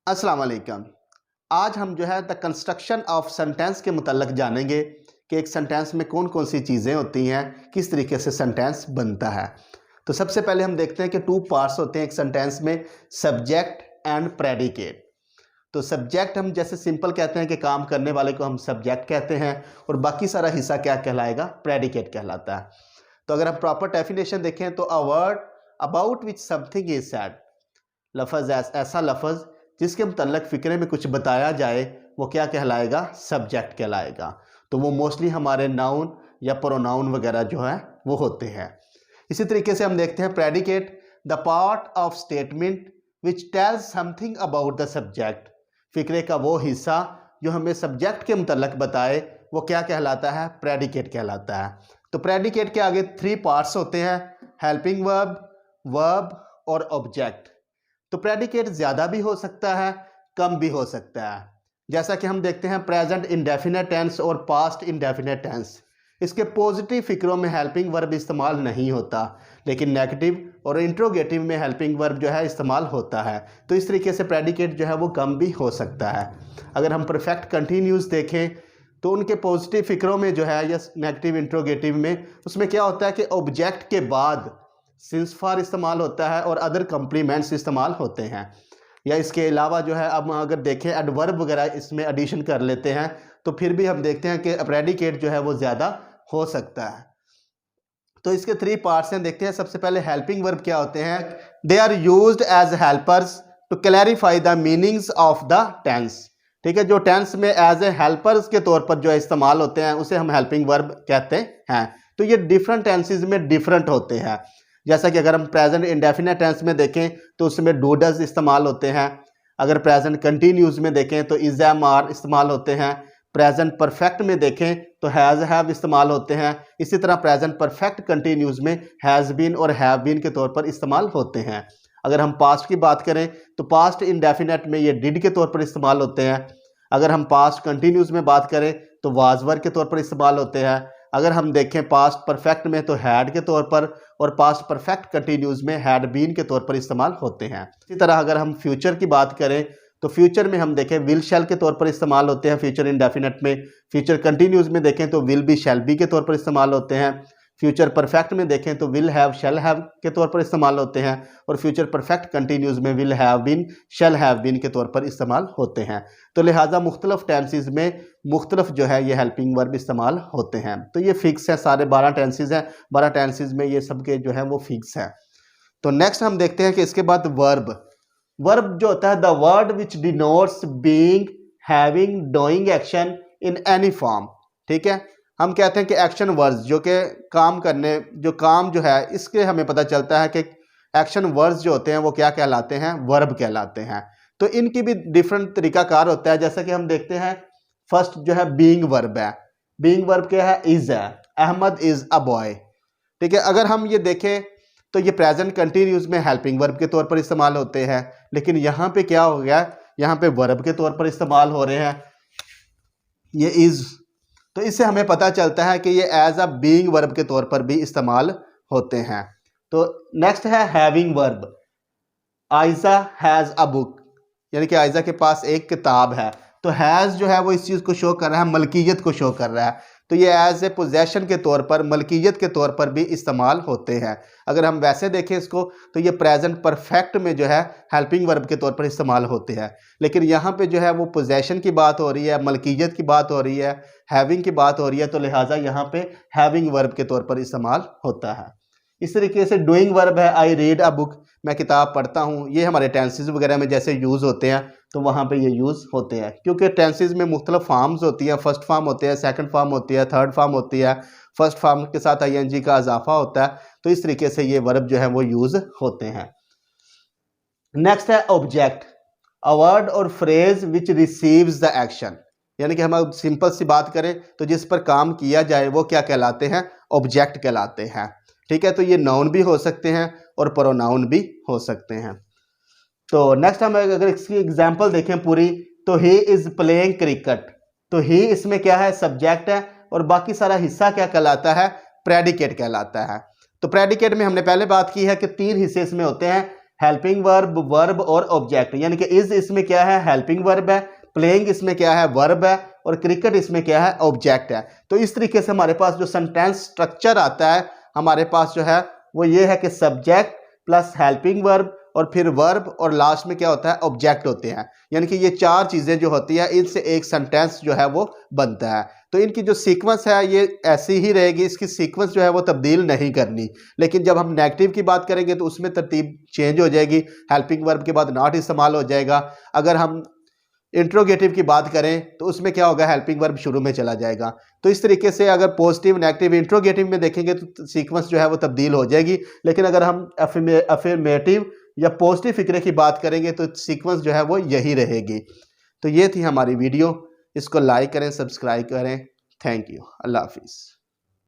अस्सलाम वालेकुम। आज हम जो है द कंस्ट्रक्शन ऑफ सेंटेंस के मुतल्लक जानेंगे कि एक सेंटेंस में कौन कौन सी चीज़ें होती हैं, किस तरीके से सेंटेंस बनता है। तो सबसे पहले हम देखते हैं कि टू पार्ट्स होते हैं एक सेंटेंस में, सब्जेक्ट एंड प्रेडिकेट। तो सब्जेक्ट हम जैसे सिंपल कहते हैं कि काम करने वाले को हम सब्जेक्ट कहते हैं, और बाकी सारा हिस्सा क्या कहलाएगा, प्रेडिकेट कहलाता है। तो अगर हम प्रॉपर डेफिनेशन देखें तो a word about which something is said, लफज ऐसा लफज जिसके मुतल्लक फ़िक्रे में कुछ बताया जाए वो क्या कहलाएगा, सब्जेक्ट कहलाएगा। तो वो मोस्टली हमारे नाउन या प्रोनाउन वगैरह जो है वो होते हैं। इसी तरीके से हम देखते हैं predicate, the part of statement which tells something about the subject. फ़िक्रे का वो हिस्सा जो हमें सब्जेक्ट के मुतल्लक बताए वो क्या कहलाता है, प्रेडिकेट कहलाता है। तो प्रेडिकेट के आगे 3 पार्ट्स होते हैं, हेल्पिंग वर्ब, वर्ब और ऑब्जेक्ट। तो प्रेडिकेट ज़्यादा भी हो सकता है, कम भी हो सकता है। जैसा कि हम देखते हैं प्रेजेंट इंडेफिनेट टेंस और पास्ट इंडेफिनेट टेंस, इसके पॉजिटिव फिक्रों में हेल्पिंग वर्ब इस्तेमाल नहीं होता, लेकिन नेगेटिव और इंट्रोगेटिव में हेल्पिंग वर्ब जो है इस्तेमाल होता है। तो इस तरीके से प्रेडिकेट जो है वो कम भी हो सकता है। अगर हम परफेक्ट कंटिन्यूस देखें तो उनके पॉजिटिव फिक्रों में जो है या नेगेटिव इंट्रोगेटिव में, उसमें क्या होता है कि ऑब्जेक्ट के बाद सिंस फॉर इस्तेमाल होता है और अदर कम्प्लीमेंट्स इस्तेमाल होते हैं। या इसके अलावा जो है अब अगर देखें एडवर्ब वगैरह इसमें एडिशन कर लेते हैं तो फिर भी हम देखते हैं कि प्रेडिकेट जो है वो ज़्यादा हो सकता है। तो इसके 3 पार्ट्स हैं, देखते हैं। सबसे पहले हेल्पिंग वर्ब क्या होते हैं, they are used as helpers to clarify the meanings of the tense. ठीक है, जो टेंस में एज ए हेल्पर्स के तौर पर जो इस्तेमाल होते हैं उसे हम हेल्पिंग वर्ब कहते हैं। तो ये डिफरेंट टेंसेज में डिफरेंट होते हैं। जैसा कि अगर हम प्रेजेंट इंडेफिनेट टेंस में देखें तो उसमें डू डज इस्तेमाल होते हैं। अगर प्रेजेंट कंटिन्यूज में देखें तो इज एम आर इस्तेमाल होते हैं। प्रेजेंट परफेक्ट में देखें तो हैज़ हैव इस्तेमाल होते हैं। इसी तरह प्रेजेंट परफेक्ट कंटिन्यूज में हैज़ बीन और हैव बीन के तौर पर इस्तेमाल होते हैं। अगर हम पास्ट की बात करें तो पास्ट इंडेफिनेट में ये डिड के तौर पर इस्तेमाल होते हैं। अगर हम पास्ट कंटिन्यूज में बात करें तो वाज वर के तौर पर इस्तेमाल होते हैं। अगर हम देखें पास्ट परफेक्ट में तो हैड के तौर पर, और पास्ट परफेक्ट कंटिन्यूज में हैड बीन के तौर पर इस्तेमाल होते हैं। इसी तरह अगर हम फ्यूचर की बात करें तो फ्यूचर में हम देखें विल शैल के तौर पर इस्तेमाल होते हैं फ्यूचर इंडेफिनेट में। फ्यूचर कंटिन्यूज में देखें तो विल बी शैल बी के तौर पर इस्तेमाल होते हैं। फ्यूचर परफेक्ट में देखें तो विल हैव शैल हैव के तौर पर इस्तेमाल होते हैं, और फ्यूचर परफेक्ट कंटिन्यूज में will have been shall have been के तौर पर इस्तेमाल होते हैं। तो लिहाजा मुख्तलिफ टेंसेज में मुख्तलिफ जो है ये हेल्पिंग वर्ब इस्तेमाल होते हैं। तो ये फिक्स है, सारे 12 टेंसेज हैं, 12 टेंसेज में ये सब के जो है वो फिक्स है। तो नेक्स्ट हम देखते हैं कि इसके बाद वर्ब। वर्ब जो होता है the word which denotes being, having, doing action in any form. ठीक है, हम कहते हैं कि एक्शन वर्ड्स जो कि काम करने, जो काम जो है इसके हमें पता चलता है कि एक्शन वर्ड्स जो होते हैं वो क्या कहलाते हैं, वर्ब कहलाते हैं। तो इनकी भी डिफरेंट तरीकाकार होता है। जैसा कि हम देखते हैं फर्स्ट जो है बीइंग वर्ब है। बीइंग वर्ब क्या है, इज है, अहमद इज अ बॉय। ठीक है, अगर हम ये देखें तो ये प्रेजेंट कंटिन्यूज में हेल्पिंग वर्ब के तौर पर इस्तेमाल होते हैं, लेकिन यहाँ पे क्या हो गया, यहाँ पे वर्ब के तौर पर इस्तेमाल हो रहे हैं ये इज। तो इससे हमें पता चलता है कि ये एज अ बीइंग वर्ब के तौर पर भी इस्तेमाल होते हैं। तो नेक्स्ट है having verb. Aiza has a book, यानी कि आयजा के पास एक किताब है। तो हैज़ जो है वो इस चीज़ को शो कर रहा है, मलकियत को शो कर रहा है। तो ये एज ए पोजेशन के तौर पर, मलकियत के तौर पर भी इस्तेमाल होते हैं। अगर हम वैसे देखें इसको तो ये प्रेजेंट परफेक्ट में जो है हेल्पिंग वर्ब के तौर पर इस्तेमाल होते हैं, लेकिन यहाँ पे जो है वो पोजेशन की बात हो रही है, मलकियत की बात हो रही है, हैविंग की बात हो रही है। तो लिहाजा यहाँ पे हैविंग वर्ब के तौर पर इस्तेमाल होता है। इस तरीके से डूइंग वर्ब है, आई रीड अ बुक, मैं किताब पढ़ता हूँ। ये हमारे टेंसेज वगैरह में जैसे यूज़ होते हैं तो वहाँ पे ये यूज़ होते हैं, क्योंकि टेंसेज में मुख्तलिफ फार्म्स होती हैं। फर्स्ट फार्म होती है, सेकंड फार्म होती है, थर्ड फार्म होती है। फर्स्ट फार्म के साथ आईएनजी का इजाफा होता है। तो इस तरीके से ये वर्ब जो है वो यूज़ होते हैं। नेक्स्ट है ऑब्जेक्ट, अ वर्ड और phrase which receives the action, यानी कि हम सिंपल सी बात करें तो जिस पर काम किया जाए वो क्या कहलाते हैं, ऑब्जेक्ट कहलाते हैं। ठीक है, तो ये नाउन भी हो सकते हैं और प्रोनाउन भी हो सकते हैं। तो नेक्स्ट हम अगर इसकी एग्जांपल देखें पूरी, तो ही इज प्लेइंग क्रिकेट। तो ही इसमें क्या है, सब्जेक्ट है, और बाकी सारा हिस्सा क्या कहलाता है, प्रेडिकेट कहलाता है। तो प्रेडिकेट में हमने पहले बात की है कि 3 हिस्से इसमें होते हैं, हेल्पिंग वर्ब, वर्ब और ऑब्जेक्ट, यानी कि इज इसमें क्या है, हेल्पिंग वर्ब है, प्लेइंग इसमें क्या है, वर्ब है, और क्रिकेट इसमें क्या है, ऑब्जेक्ट है। तो इस तरीके से हमारे पास जो सेंटेंस स्ट्रक्चर आता है हमारे पास जो है वो ये है कि सब्जेक्ट प्लस हेल्पिंग वर्ब और फिर वर्ब और लास्ट में क्या होता है, ऑब्जेक्ट होते हैं। यानी कि ये चार चीज़ें जो होती हैं इनसे एक सेंटेंस जो है वो बनता है। तो इनकी जो सीक्वेंस है ये ऐसी ही रहेगी, इसकी सीक्वेंस जो है वो तब्दील नहीं करनी। लेकिन जब हम नेगेटिव की बात करेंगे तो उसमें तरतीब चेंज हो जाएगी, हेल्पिंग वर्ब के बाद नॉट इस्तेमाल हो जाएगा। अगर हम इंट्रोगेटिव की बात करें तो उसमें क्या होगा, हेल्पिंग वर्ब शुरू में चला जाएगा। तो इस तरीके से अगर पॉजिटिव नेगेटिव इंट्रोगेटिव में देखेंगे तो सीक्वेंस जो है वो तब्दील हो जाएगी। लेकिन अगर हम अफर्मेटिव या पॉजिटिव फिक्रे की बात करेंगे तो सीक्वेंस जो है वो यही रहेगी। तो ये थी हमारी वीडियो, इसको लाइक करें, सब्सक्राइब करें। थैंक यू, अल्लाह हाफिज़।